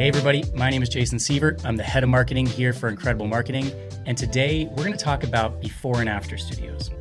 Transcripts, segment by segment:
Hey everybody, my name is Jason Sievert. I'm the head of marketing here for Incredible Marketing, and today we're going to talk about before and after studios.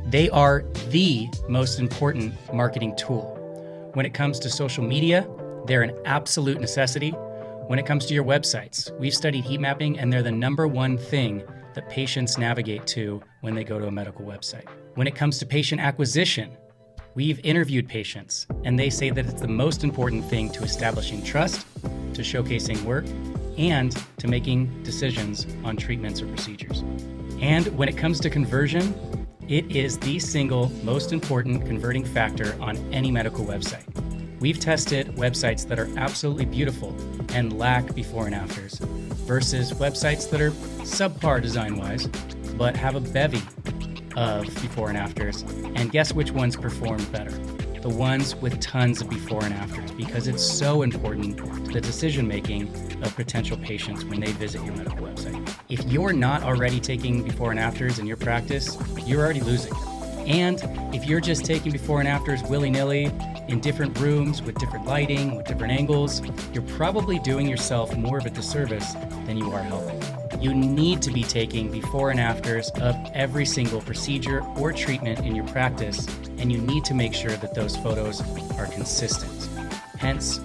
They are the most important marketing tool. When it comes to social media, they're an absolute necessity. When it comes to your websites, we've studied heat mapping and they're the number one thing that patients navigate to when they go to a medical website. When it comes to patient acquisition, we've interviewed patients and they say that it's the most important thing to establishing trust, to showcasing work, and to making decisions on treatments or procedures. And when it comes to conversion, it is the single most important converting factor on any medical website. We've tested websites that are absolutely beautiful and lack before and afters versus websites that are subpar design-wise, but have a bevy of before and afters. And guess which ones perform better? The ones with tons of before and afters, because it's so important to the decision-making of potential patients when they visit your medical website. If you're not already taking before and afters in your practice, you're already losing. And if you're just taking before and afters willy-nilly in different rooms with different lighting, with different angles, you're probably doing yourself more of a disservice than you are helping. You need to be taking before and afters of every single procedure or treatment in your practice, and you need to make sure that those photos are consistent. Hence,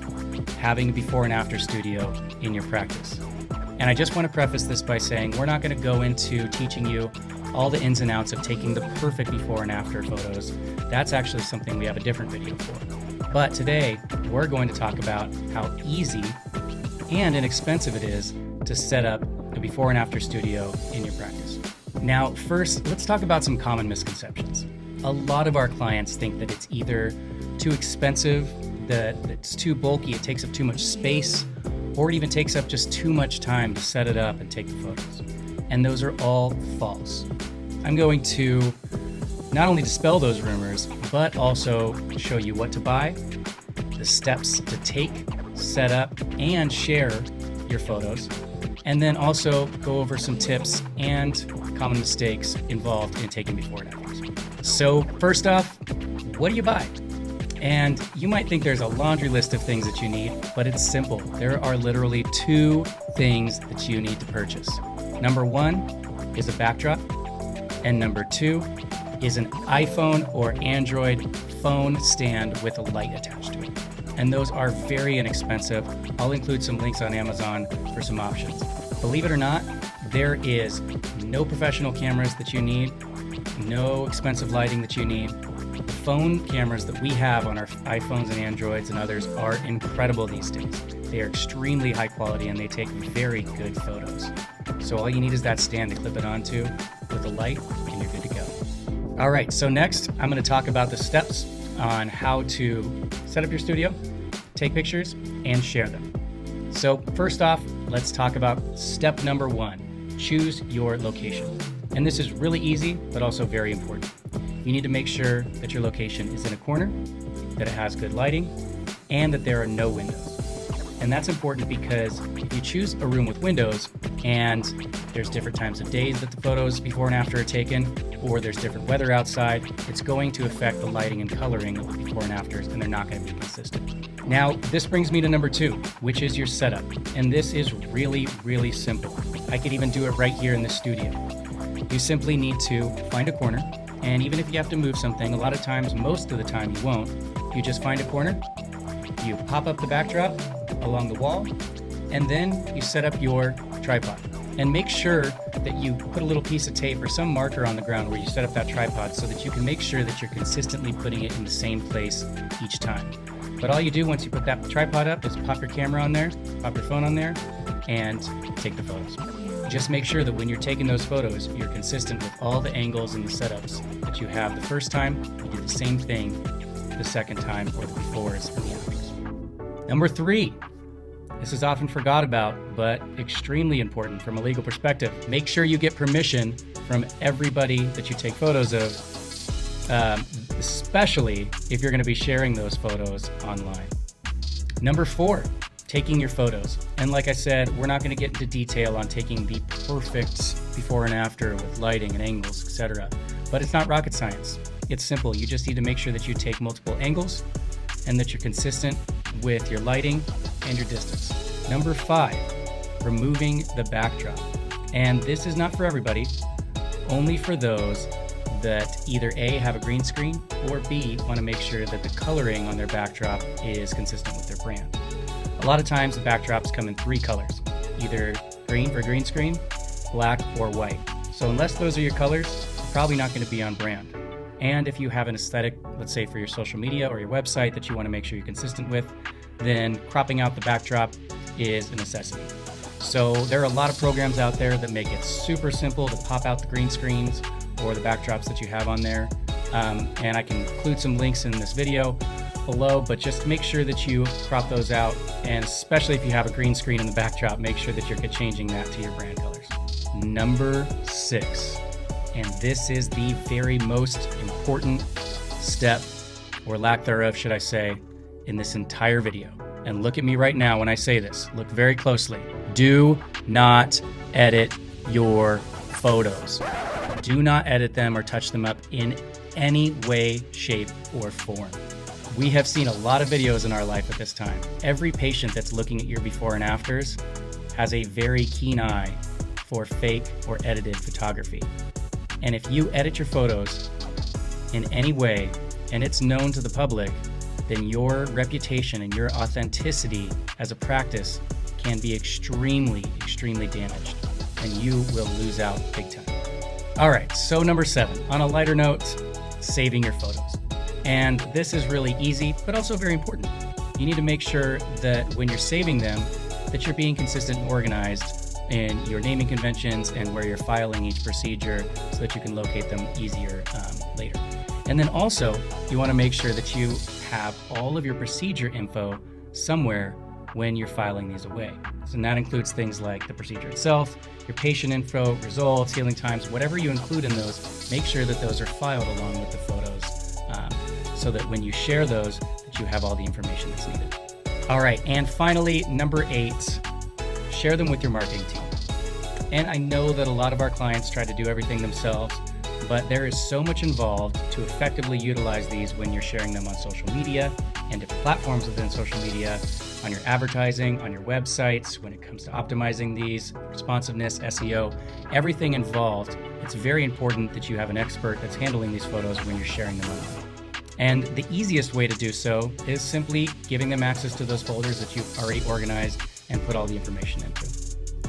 having a before and after studio in your practice. And I just want to preface this by saying we're not going to go into teaching you all the ins and outs of taking the perfect before and after photos. That's actually something we have a different video for. But today, we're going to talk about how easy and inexpensive it is to set up a before and after studio in your practice. Now, first, let's talk about some common misconceptions. A lot of our clients think that it's either too expensive, that it's too bulky, it takes up too much space, or it even takes up just too much time to set it up and take the photos. And those are all false. I'm going to not only dispel those rumors, but also show you what to buy, the steps to take, set up, and share your photos, and then also go over some tips and common mistakes involved in taking before and afters. So first off, what do you buy? And you might think there's a laundry list of things that you need, but it's simple. There are literally two things that you need to purchase. Number one is a backdrop, and number two is an iPhone or Android phone stand with a light attached to it. And those are very inexpensive. I'll include some links on Amazon for some options. Believe it or not, there is no professional cameras that you need, no expensive lighting that you need. The phone cameras that we have on our iPhones and Androids and others are incredible these days. They are extremely high quality and they take very good photos. So all you need is that stand to clip it onto with a light and you're good to go. All right, so next I'm going to talk about the steps on how to set up your studio, take pictures, and share them. So first off, let's talk about step number one, choose your location. And this is really easy, but also very important. You need to make sure that your location is in a corner, that it has good lighting, and that there are no windows. And that's important because if you choose a room with windows and there's different times of days that the photos before and after are taken, or there's different weather outside, it's going to affect the lighting and coloring of the before and afters, and they're not going to be consistent. Now, this brings me to number two, which is your setup. And this is really, really simple. I could even do it right here in the studio. You simply need to find a corner, and even if you have to move something, a lot of times, most of the time you won't, you just find a corner, you pop up the backdrop along the wall, and then you set up your tripod. And make sure that you put a little piece of tape or some marker on the ground where you set up that tripod so that you can make sure that you're consistently putting it in the same place each time. But all you do once you put that tripod up is pop your camera on there, pop your phone on there, and take the photos. Just make sure that when you're taking those photos, you're consistent with all the angles and the setups that you have the first time. You do the same thing the second time, or the befores and the afters. Number three, this is often forgot about, but extremely important from a legal perspective. Make sure you get permission from everybody that you take photos of, especially if you're going to be sharing those photos online. Number four, taking your photos. And like I said, we're not going to get into detail on taking the perfect before and after with lighting and angles, etc. But it's not rocket science. It's simple. You just need to make sure that you take multiple angles, and that you're consistent with your lighting and your distance. Number 5, removing the backdrop. And this is not for everybody, only for those that either A, have a green screen, or B, want to make sure that the coloring on their backdrop is consistent with their brand. A lot of times the backdrops come in 3 colors, either green for green screen, black, or white. So unless those are your colors, you're probably not going to be on brand. And if you have an aesthetic, let's say for your social media or your website that you want to make sure you're consistent with, then cropping out the backdrop is a necessity. So there are a lot of programs out there that make it super simple to pop out the green screens or the backdrops that you have on there. And I can include some links in this video below, but just make sure that you crop those out. And especially if you have a green screen in the backdrop, make sure that you're changing that to your brand colors. Number 6, and this is the very most important step, or lack thereof, should I say, in this entire video. And look at me right now when I say this. Look very closely. Do not edit your photos. Do not edit them or touch them up in any way, shape, or form. We have seen a lot of videos in our life at this time. Every patient that's looking at your before and afters has a very keen eye for fake or edited photography. And if you edit your photos in any way and it's known to the public, then your reputation and your authenticity as a practice can be extremely, extremely damaged, and you will lose out big time. All right, so number 7, on a lighter note, saving your photos. And this is really easy, but also very important. You need to make sure that when you're saving them, that you're being consistent and organized in your naming conventions and where you're filing each procedure so that you can locate them easier later. And then also, you want to make sure that you have all of your procedure info somewhere when you're filing these away. So that includes things like the procedure itself, your patient info, results, healing times, whatever you include in those, make sure that those are filed along with the photos so that when you share those, that you have all the information that's needed. All right, and finally, number 8, share them with your marketing team. And I know that a lot of our clients try to do everything themselves, but there is so much involved to effectively utilize these when you're sharing them on social media and different platforms within social media, on your advertising, on your websites, when it comes to optimizing these, responsiveness, SEO, everything involved. It's very important that you have an expert that's handling these photos when you're sharing them online. And the easiest way to do so is simply giving them access to those folders that you've already organized and put all the information into.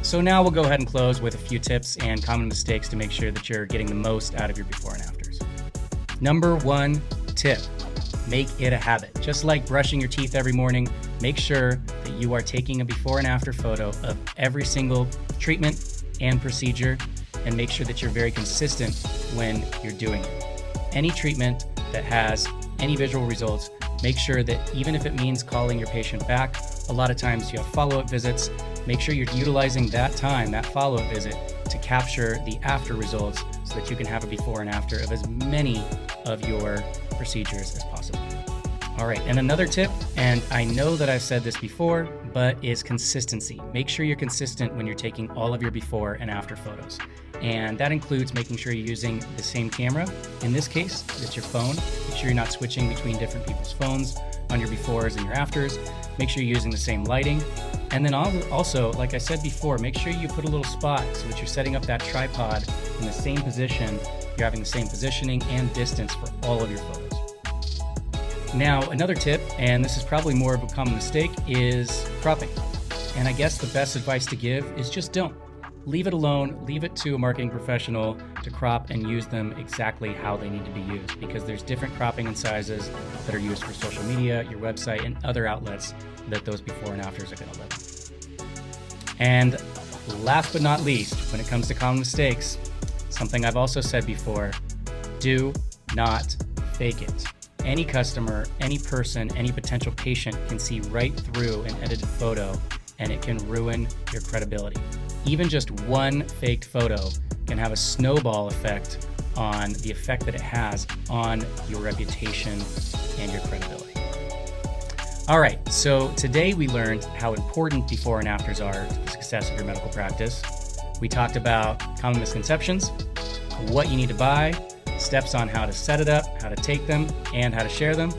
So now we'll go ahead and close with a few tips and common mistakes to make sure that you're getting the most out of your before and afters. Number 1 tip, make it a habit. Just like brushing your teeth every morning, make sure that you are taking a before and after photo of every single treatment and procedure, and make sure that you're very consistent when you're doing it. Any treatment that has any visual results, make sure that even if it means calling your patient back, a lot of times you have follow-up visits, make sure you're utilizing that time, that follow-up visit, to capture the after results so that you can have a before and after of as many of your procedures as possible. All right, and another tip, and I know that I've said this before, but is consistency. Make sure you're consistent when you're taking all of your before and after photos. And that includes making sure you're using the same camera. In this case, it's your phone. Make sure you're not switching between different people's phones on your befores and your afters. Make sure you're using the same lighting. And then also, like I said before, make sure you put a little spot so that you're setting up that tripod in the same position. You're having the same positioning and distance for all of your photos. Now, another tip, and this is probably more of a common mistake, is cropping. And I guess the best advice to give is just don't. Leave it alone, leave it to a marketing professional to crop and use them exactly how they need to be used, because there's different cropping and sizes that are used for social media, your website, and other outlets that those before and afters are going to live on. And last but not least, when it comes to common mistakes, something I've also said before, do not fake it. Any customer, any person, any potential patient can see right through an edited photo, and it can ruin your credibility. Even just one faked photo can have a snowball effect on the effect that it has on your reputation and your credibility. All right, so today we learned how important before and afters are to the success of your medical practice. We talked about common misconceptions, what you need to buy, steps on how to set it up, how to take them, and how to share them.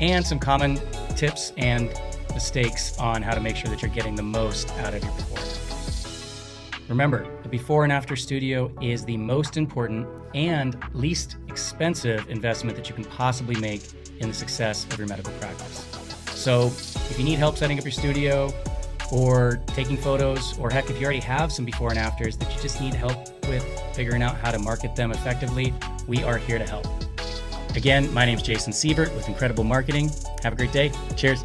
and some common tips and mistakes on how to make sure that you're getting the most out of your before. Remember, the before and after studio is the most important and least expensive investment that you can possibly make in the success of your medical practice. So if you need help setting up your studio or taking photos, or heck, if you already have some before and afters that you just need help with figuring out how to market them effectively, we are here to help. Again, my name is Jason Siebert with Incredible Marketing. Have a great day. Cheers.